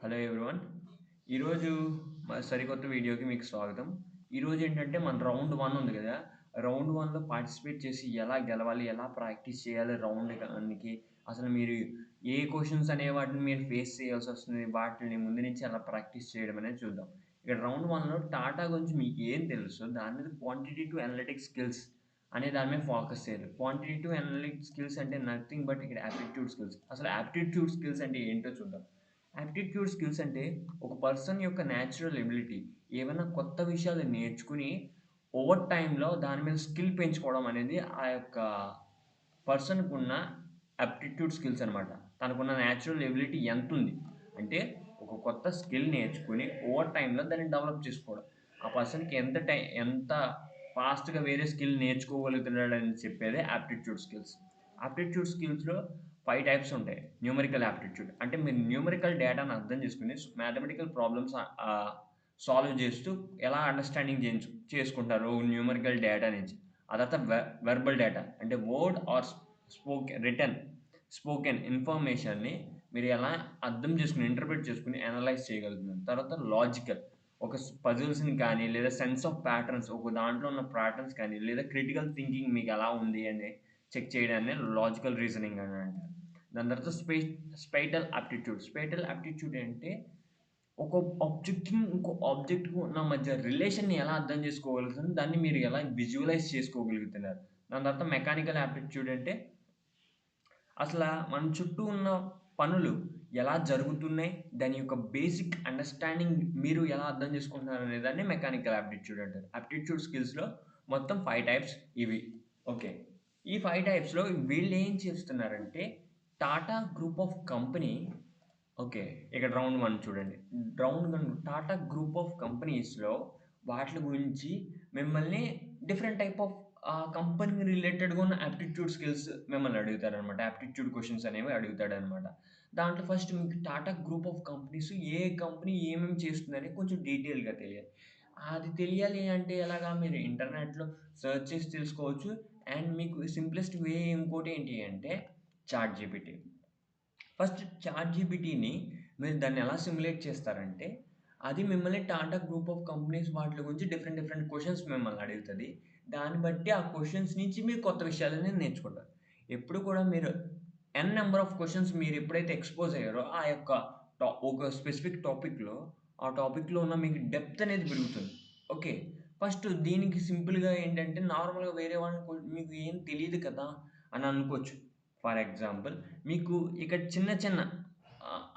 Hello everyone. ఈరోజు సరికొత్త వీడియోకి మీకు స్వాగతం. ఈరోజు ఏంటంటే మన రౌండ్ 1 ఉంది గదా! రౌండ్ 1లో పార్టిసిపేట్ చేసి ఎలా గెలవాలి? ఎలా ప్రాక్టీస్ చేయాలి రౌండ్‌కి అసలు మీరు ఏ క్వెషన్స్ అనే వాటిని మీరు ఫేస్ చేయాల్సొస్తుంది? వాటిని ముందు నుంచి ఎలా ప్రాక్టీస్ చేయడం అనేది చూద్దాం. ఇక్కడ రౌండ్ 1లో టాటా గురించి మీకు ఏం తెలుసో దాని మీద క్వాంటిటేటివ్ అనలిటిక్స్ స్కిల్స్ అనే దాని మీద ఫోకస్ చేయాలి. క్వాంటిటేటివ్ అనలిటిక్స్ స్కిల్స్ అంటే నథింగ్ బట్ ఇక్కడ యాప్టిట్యూడ్ స్కిల్స్. అసలు యాప్టిట్యూడ్ స్కిల్స్ అంటే ఏంటో చూద్దాం. యాప్టిట్యూడ్ స్కిల్స్ అంటే ఒక పర్సన్ యొక్క న్యాచురల్ ఎబిలిటీ. ఏవన్నా కొత్త విషయాలు నేర్చుకుని ఓవర్ టైమ్‌లో దాని మీద స్కిల్ పెంచుకోవడం అనేది ఆ యొక్క పర్సన్‌కున్న యాప్టిట్యూడ్ స్కిల్స్ అనమాట. తనకున్న న్యాచురల్ ఎబిలిటీ ఎంతుంది? అంటే ఒక కొత్త స్కిల్ నేర్చుకొని ఓవర్ టైమ్‌లో దాన్ని డెవలప్ చేసుకోవడం. ఆ పర్సన్‌కి ఎంత ఫాస్ట్‌గా వేరే స్కిల్ నేర్చుకోగలుగుతున్నాడని చెప్పేదే యాప్టిట్యూడ్ స్కిల్స్. యాప్టిట్యూడ్ స్కిల్స్‌లో 5 టైప్స్ ఉంటాయి. న్యూమరికల్ యాప్టిట్యూడ్ అంటే మీరు న్యూమరికల్ డేటాను అర్థం చేసుకొని మ్యాథమెటికల్ ప్రాబ్లమ్స్ సాల్వ్ చేస్తూ ఎలా అండర్‌స్టాండింగ్ చేసుకుంటారు న్యూమరికల్ డేటా నుంచి. ఆ తర్వాత వెర్బల్ డేటా అంటే వర్డ్ ఆర్ స్పోకెన్ ఇన్ఫర్మేషన్‌ని మీరు ఎలా అర్థం చేసుకొని, ఇంటర్ప్రెట్ చేసుకొని, అనలైజ్ చేయగలుగుతున్నారు. తర్వాత లాజికల్ ఒక పజిల్స్‌ని కానీ, లేదా సెన్స్ ఆఫ్ ప్యాటర్న్స్ ఒక దాంట్లో ఉన్న ప్యాటర్న్స్ కానీ, లేదా క్రిటికల్ థింకింగ్ మీకెలా ఉంది అని చెక్ చేయడాన్ని లాజికల్ రీజనింగ్ అని అంటారు. దాని తర్వాత స్పైటల్ ఆప్టిట్యూడ్. స్పైటల్ ఆప్టిట్యూడ్ అంటే ఒక ఆబ్జెక్ట్‌కి ఇంకో ఆబ్జెక్ట్‌కి ఉన్న మధ్య రిలేషన్‌ని ఎలా అర్థం చేసుకోగలుగుతారు, దాన్ని మీరు ఎలా విజువలైజ్ చేసుకోగలుగుతున్నారు. దాని తర్వాత మెకానికల్ ఆప్టిట్యూడ్ అంటే మన చుట్టూ ఉన్న పనులు ఎలా జరుగుతున్నాయి? దాని యొక్క బేసిక్ అండర్‌స్టాండింగ్ మీరు ఎలా అర్థం చేసుకుంటున్నారనే దాన్ని మెకానికల్ యాప్టిట్యూడ్ అంటారు. యాప్టిట్యూడ్ స్కిల్స్‌లో మొత్తం 5 టైప్స్ ఇవి. ఓకే. ఈ 5 టైప్స్‌లో వీళ్ళేం చేస్తున్నారంటే Tata group of company okay. ఇక్కడ రౌండ్ 1 చూడండి. రౌండ్ 1 టాటా గ్రూప్ ఆఫ్ కంపెనీస్‌లో వాట్లి గురించి మిమ్మల్ని డిఫరెంట్ టైప్ ఆఫ్ కంపెనీ రిలేటెడ్‌గా ఉన్న యాప్టిట్యూడ్ స్కిల్స్ మిమ్మల్ని అడుగుతారనమాట. యాప్టిట్యూడ్ క్వెషన్స్ అనేవి అడుగుతాడనమాట. దాంట్లో ఫస్ట్ మీకు Tata group of companies A company ఏమేమి చేస్తుందని కొంచెం డీటెయిల్‌గా తెలియాలి. అది తెలియాలి అంటే ఎలాగా? మీరు ఇంటర్నెట్‌లో సెర్చ్ చేసి తెలుసుకోవచ్చు. అండ్ మీకు సింప్లెస్ట్ వే ఇంకోటి ఏంటి అంటే చాట్‌జీపీటీ. ఫస్ట్ చాట్‌జీపీటీని మీరు దాన్ని ఎలా సిమ్యులేట్ చేస్తారంటే, అది మిమ్మల్ని టాటా గ్రూప్ ఆఫ్ కంపెనీస్ వాటిల గురించి డిఫరెంట్ డిఫరెంట్ క్వెషన్స్ మిమ్మల్ని అడుగుతది. దాన్ని బట్టి ఆ క్వెషన్స్ నుంచి మీరు కొత్త విషయాలనేవి నేర్చుకుంటారు. ఎప్పుడు కూడా మీరు నంబర్ ఆఫ్ క్వెషన్స్ మీరు ఎప్పుడైతే ఎక్స్‌పోజ్ అయ్యారో, ఆ యొక్క ఒక స్పెసిఫిక్ టాపిక్‌లో, ఆ టాపిక్‌లో ఉన్న మీకు డెప్త్ అనేది పెరుగుతుంది. ఓకే. ఫస్ట్ దీనికి సింపుల్‌గా ఏంటంటే, నార్మల్‌గా వేరే వాళ్ళని మీకు ఏం తెలీదు కదా! అని అనుకోవచ్చు. ఫర్ ఎగ్జాంపుల్ మీకు ఇక్కడ చిన్న చిన్న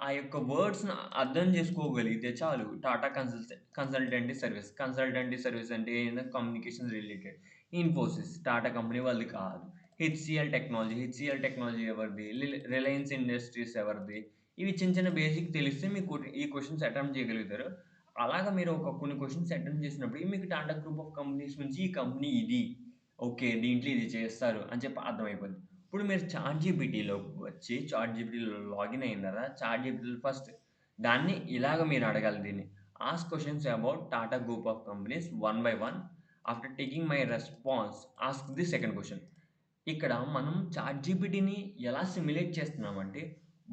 ఆ యొక్క వర్డ్స్‌ని అర్థం చేసుకోగలిగితే చాలు. Tata consultancy service. Consultancy service అంటే ఏందంటే communications related. Infosys Tata company వాళ్ళది కాదు. హెచ్‌సీఎల్ టెక్నాలజీ ఎవరిది? రిలయన్స్ ఇండస్ట్రీస్ ఎవరిది? ఇవి చిన్న చిన్న బేసిక్ తెలిస్తే మీకు ఈ క్వెషన్స్ అటెంప్ట్ చేయగలుగుతారు. అలాగా మీరు కొన్ని క్వెషన్స్ అటెంప్ట్ చేసినప్పుడు మీకు టాటా గ్రూప్ ఆఫ్ కంపెనీస్ నుంచి ఈ కంపెనీ ఇది. ఓకే. దీంట్లో ఇది చేస్తారు అని చెప్పి అర్థమైపోద్ది. ఇప్పుడు మీరు చాట్‌జీపీటీలోకి వచ్చి చాట్‌జీపీటీలో లాగిన్ అయిన తర్వాత చాట్‌జీపీటీలో ఫస్ట్ దాన్ని ఇలాగ మీరు అడగాలి దీన్ని. Ask questions about Tata group of companies one by one. After taking my response ask the second question. ఇక్కడ మనం చాట్‌జీపీటీని ఎలా సిమ్యులేట్ చేస్తున్నామంటే,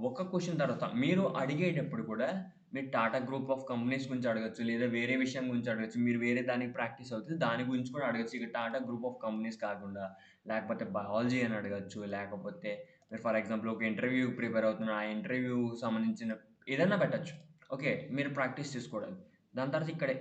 ఒక క్వెషన్ తర్వాత మీరు అడిగేటప్పుడు కూడా మీరు టాటా గ్రూప్ ఆఫ్ కంపెనీస్ గురించి అడగొచ్చు. లేదా వేరే విషయం గురించి అడగొచ్చు. మీరు వేరే దానికి ప్రాక్టీస్ అవుతుంది. దాని గురించి కూడా అడగొచ్చు. ఇక టాటా గ్రూప్ ఆఫ్ కంపెనీస్ కాకుండా లేకపోతే బయాలజీ అని అడగొచ్చు. లేకపోతే మీరు ఫర్ ఎగ్జాంపుల్ ఒక ఇంటర్వ్యూకి ప్రిపేర్ అవుతున్నారు. ఆ ఇంటర్వ్యూకి సంబంధించిన ఏదన్నా పెట్టొచ్చు. ఓకే. మీరు ప్రాక్టీస్ చేసుకోవడానికి. దాని తర్వాత ఇక్కడ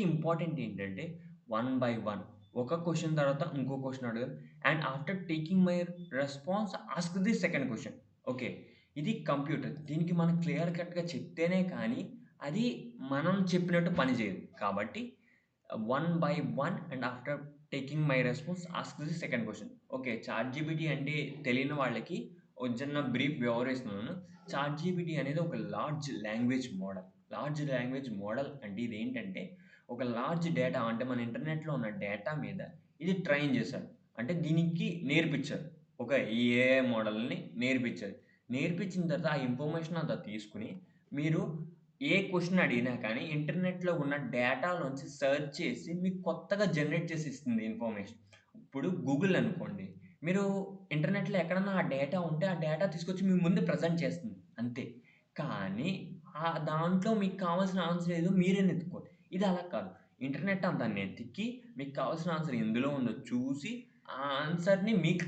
ఇంపార్టెంట్ ఏంటంటే వన్ బై వన్ ఒక క్వెషన్ తర్వాత ఇంకో క్వెషన్ అడగాలి. And after taking my response ask the second question. Okay. ఇది కంప్యూటర్. దీనికి మనం క్లియర్ కట్‌గా చెప్తేనే కానీ, అది మనం చెప్పినట్టు పని చేయదు. కాబట్టి one by one and after taking my response ask the second question. Okay. ChatGPT అంటే తెలియని వాళ్ళకి ఒక చిన్న బ్రీఫ్ వివరిస్తున్నాను. చాట్‌జీపీటీ అనేది ఒక large language model. Large language model అంటే ఇదేంటంటే, ఒక లార్జ్ డేటా అంటే మన ఇంటర్నెట్‌లో ఉన్న డేటా మీద ఇది ట్రైన్ చేశారు. అంటే దీనికి నేర్పించారు. ఒక ఈ ఏఐ మోడల్‌ని నేర్పించారు. నేర్పించిన తర్వాత ఆ ఇన్ఫర్మేషన్ అంతా తీసుకొని మీరు ఏ క్వెషన్ అడిగినా కానీ ఇంటర్నెట్‌లో ఉన్న డేటాలోంచి సెర్చ్ చేసి మీకు కొత్తగా జనరేట్ చేసి ఇస్తుంది ఇన్ఫర్మేషన్. ఇప్పుడు గూగుల్ అనుకోండి. మీరు ఇంటర్నెట్‌లో ఎక్కడన్నా ఆ డేటా ఉంటే ఆ డేటా తీసుకొచ్చి మీ ముందు ప్రెజెంట్ చేస్తుంది అంతే. కానీ దాంట్లో మీకు కావాల్సిన ఆన్సర్ ఏదో మీరే వెతుక్కోవాలి. ఇది అలా కాదు. ఇంటర్నెట్ అంతా వెతికి మీకు కావాల్సిన ఆన్సర్ ఎందులో ఉందో చూసి, ఆ ఆన్సర్‌ని మీకు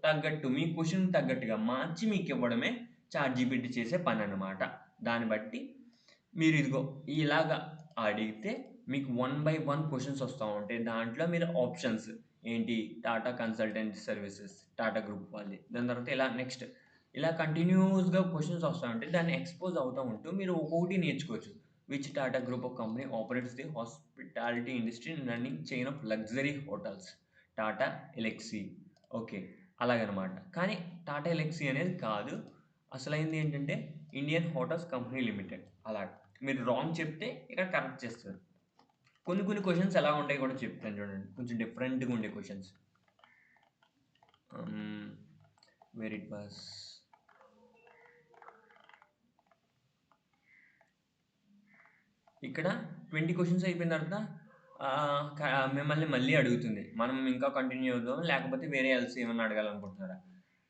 తగ్గట్టు, మీ క్వెషన్‌కి తగ్గట్టుగా మార్చి మీకివ్వడమే చాట్‌జీపీటీ చేసే పననమాట. దాన్ని బట్టి మీరు ఇదిగో ఇలాగా అడిగితే మీకు వన్ బై వన్ క్వెషన్స్ వస్తా ఉంటాయి. దాంట్లో మీరు ఆప్షన్స్ ఏంటి Tata consultancy services, Tata group వాళ్ళది. దాని తర్వాత ఇలా నెక్స్ట్ ఇలా కంటిన్యూయస్‌గా క్వెషన్స్ వస్తా ఉంటాయి. దాన్ని ఎక్స్‌పోజ్ అవుతా ఉంటూ మీరు ఒక్కొక్కటి నేర్చుకోవచ్చు. Which Tata group of company operates the hospitality industry in running chain of luxury hotels. Tata ఎలక్సీ. Okay. అలాగనమాట. కానీ టాటా ఎలక్సీ అనేది కాదు. అసలైంది ఏంటంటే ఇండియన్ హోటల్స్ కంపెనీ లిమిటెడ్. అలాగా. మీరు రాంగ్ చెప్తే ఇక్కడ కరెక్ట్ చేస్తారు. కొన్ని కొన్ని క్వెషన్స్ ఎలా ఉంటాయో కూడా చెప్తాను చూడండి. కొంచెం డిఫరెంట్‌గా ఉండే క్వెషన్స్. వేర్ ఇట్ వాస్ ఇక్కడ 20 క్వెషన్స్ అయిపోయిన తర్వాత మిమ్మల్ని మళ్ళీ అడుగుతుంది. మనం ఇంకా కంటిన్యూ అవుదాం లేకపోతే వేరే ఎల్స్ ఏమన్నా అడగాలనుకుంటున్నారా?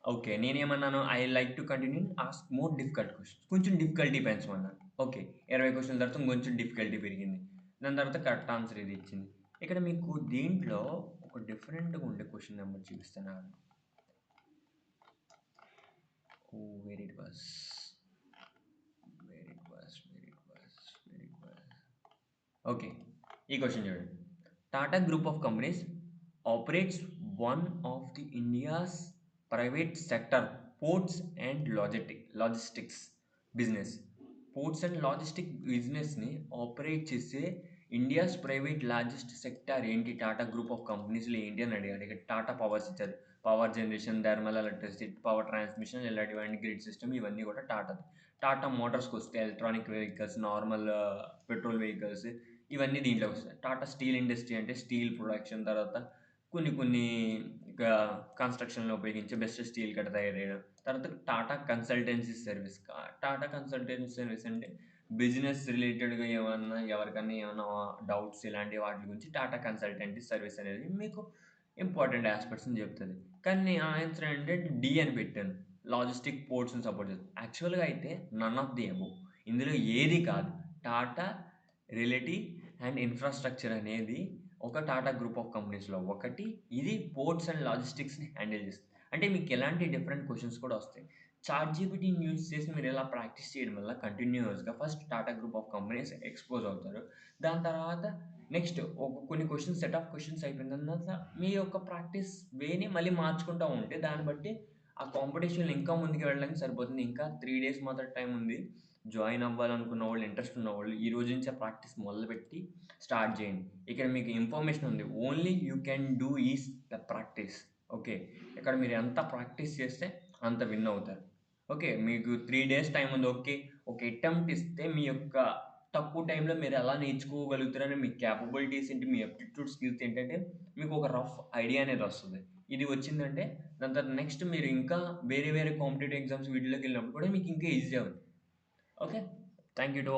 ఓకే. నేనేమన్నాను I like to continue ask more difficult questions. కొంచెం డిఫికల్టీ పెంచమన్నాను. ఓకే. 20 క్వెషన్‌ల తర్వాత ఇంకొంచెం డిఫికల్టీ పెరిగింది. దాని తర్వాత కరెక్ట్ ఆన్సర్ ఇది ఇచ్చింది. ఇక్కడ మీకు దీంట్లో ఒక డిఫరెంట్‌గా ఉండే క్వెషన్ నెంబర్ చూపిస్తాను ఆగండి. Where it was okay. ఈ క్వెషన్ చూడండి. Tata group of companies operates one of the India's private sector ports and logistics business. Ports and logistic బిజినెస్‌ని ఆపరేట్ చేసే ఇండియాస్ ప్రైవేట్ లార్జెస్ట్ సెక్టార్ ఏంటి? టాటా గ్రూప్ ఆఫ్ కంపెనీస్‌లో ఏంటి అని అడిగాడు. ఇక్కడ టాటా పవర్స్ ఇచ్చారు. Power generation, thermal electricity, power transmission ఇలాంటివన్నీ గ్రిడ్ సిస్టమ్ ఇవన్నీ కూడా టాటాది. టాటా మోటార్స్‌కొస్తే electronic vehicles, normal petrol vehicles ఇవన్నీ దీంట్లోకి వస్తాయి. టాటా స్టీల్ ఇండస్ట్రీ అంటే స్టీల్ ప్రొడక్షన్, తర్వాత కొన్ని కొన్ని ఇక కన్‌స్ట్రక్షన్‌లో ఉపయోగించే బెస్ట్ స్టీల్ కట్ట తయారు చేయడం. తర్వాత Tata consultancy service. Tata consultancy service అంటే బిజినెస్ రిలేటెడ్‌గా ఏమన్నా ఎవరికన్నా ఏమన్నా డౌట్స్ ఇలాంటి వాటి గురించి టాటా కన్సల్టెన్సీ సర్వీస్ అనేది మీకు ఇంపార్టెంట్ యాస్పెక్ట్స్‌ని చెప్తది. కానీ నేను ఆన్సర్ ఏంటంటే డి అని పెట్టాను. లాజిస్టిక్ పోర్ట్స్‌ని సపోర్ట్ చేస్తది. యాక్చువల్‌గా అయితే నన్ ఆఫ్ ది అబోవ్. ఇందులో ఏది కాదు. టాటా రియల్టీ అండ్ ఇన్‌ఫ్రాస్ట్రక్చర్ అనేది ఒక టాటా గ్రూప్ ఆఫ్ కంపెనీస్‌లో ఒకటి. ఇది పోర్ట్స్ అండ్ లాజిస్టిక్స్‌ని హ్యాండిల్ చేస్తుంది. అంటే మీకు ఎలాంటి డిఫరెంట్ క్వెషన్స్ కూడా వస్తాయి. చాట్‌జీపీటీని యూజ్ చేసి మీరు ఇలా ప్రాక్టీస్ చేయడం వల్ల కంటిన్యూయస్‌గా first Tata group of companies expose అవుతారు. దాని తర్వాత నెక్స్ట్ కొన్ని క్వెషన్స్ సెట్ ఆఫ్ క్వెషన్స్ అయిపోయిన తర్వాత మీ యొక్క ప్రాక్టీస్ వేని మళ్ళీ మార్చుకుంటా ఉంటే దాన్ని బట్టి ఆ కాంపిటీషన్‌లో ఇంకా ముందుకు వెళ్ళడానికి సరిపోతుంది. ఇంకా 3 డేస్ మాత్రం టైం ఉంది. జాయిన్ అవ్వాలనుకున్న వాళ్ళు, ఇంట్రెస్ట్ ఉన్నవాళ్ళు ఈ రోజు నుంచే ప్రాక్టీస్ మొదలుపెట్టి స్టార్ట్ చేయండి. ఇక్కడ మీకు ఇన్ఫర్మేషన్ ఉంది. Only you can do is the practice. Okay. ఇక్కడ మీరు ఎంత ప్రాక్టీస్ చేస్తే అంత విన్ అవుతారు. ఓకే. మీకు 3 డేస్ టైమ్ ఉంది. ఓకే. ఒక అటెంప్ట్ ఇస్తే మీ యొక్క తక్కువ టైంలో మీరు ఎలా నేర్చుకోగలుగుతారని మీ క్యాపబిలిటీస్ ఏంటి, మీ అప్టిట్యూడ్ స్కిల్స్ ఏంటంటే మీకు ఒక రఫ్ ఐడియా అనేది వస్తది. ఇది వచ్చిందంటే దాని తర్వాత నెక్స్ట్ మీరు ఇంకా వేరే వేరే కాంపిటేటివ్ ఎగ్జామ్స్ వీటిలోకి వెళ్ళినప్పుడు కూడా మీకు ఇంకా ఈజీ అవుతుంది. Okay. Thank you to all.